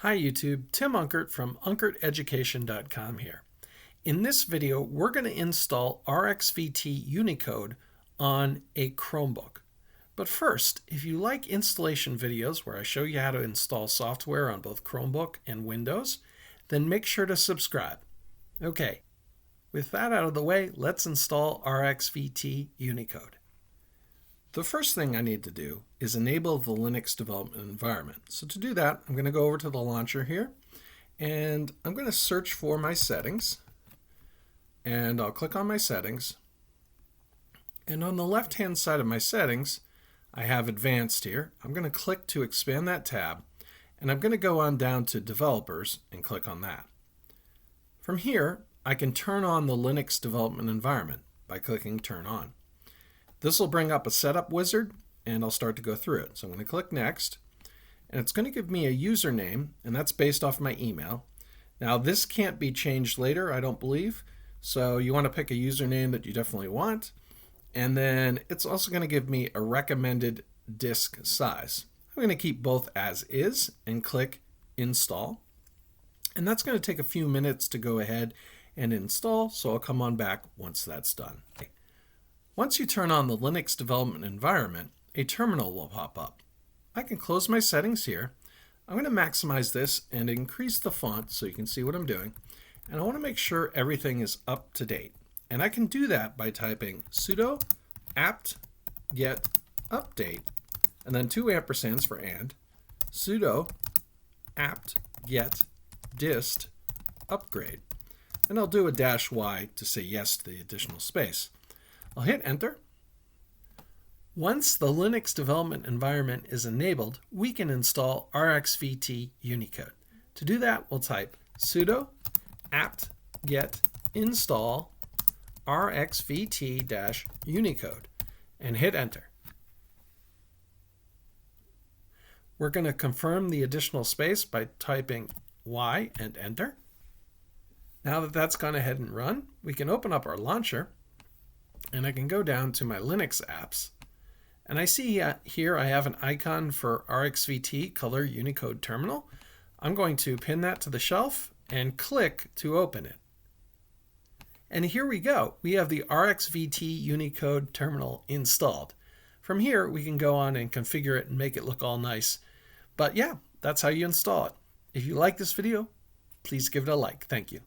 Hi YouTube, Tim Unkert from UnkertEducation.com here. In this video, we're going to install RXVT Unicode on a Chromebook. But first, if you like installation videos where I show you how to install software on both Chromebook and Windows, then make sure to subscribe. Okay, with that out of the way, let's install RXVT Unicode. The first thing I need to do is enable the Linux development environment. So to do that, I'm going to go over to the launcher here, and I'm going to search for my settings, and I'll click on my settings. And on the left-hand side of my settings, I have advanced here. I'm going to click to expand that tab, and I'm going to go on down to developers and click on that. From here, I can turn on the Linux development environment by clicking turn on. This will bring up a setup wizard, and I'll start to go through it. So I'm going to click next, and it's going to give me a username, and that's based off my email. Now this can't be changed later, I don't believe, so you want to pick a username that you definitely want, and then it's also going to give me a recommended disk size. I'm going to keep both as is and click install, and that's going to take a few minutes to go ahead and install, so I'll come on back once that's done. Once you turn on the Linux development environment, a terminal will pop up. I can close my settings here. I'm going to maximize this and increase the font so you can see what I'm doing. And I want to make sure everything is up to date. And I can do that by typing sudo apt-get update, and then 2 ampersands for and, sudo apt-get dist upgrade. And I'll do a -y to say yes to the additional space. I'll hit enter. Once the Linux development environment is enabled, we can install RXVT Unicode. To do that, we'll type sudo apt-get install RXVT-Unicode and hit enter. We're going to confirm the additional space by typing Y and enter. Now that that's gone ahead and run, we can open up our launcher, and I can go down to my Linux apps, and I see here I have an icon for RXVT Color Unicode Terminal. I'm going to pin that to the shelf and click to open it. And here we go. We have the RXVT Unicode Terminal installed. From here, we can go on and configure it and make it look all nice. But yeah, that's how you install it. If you like this video, please give it a like. Thank you.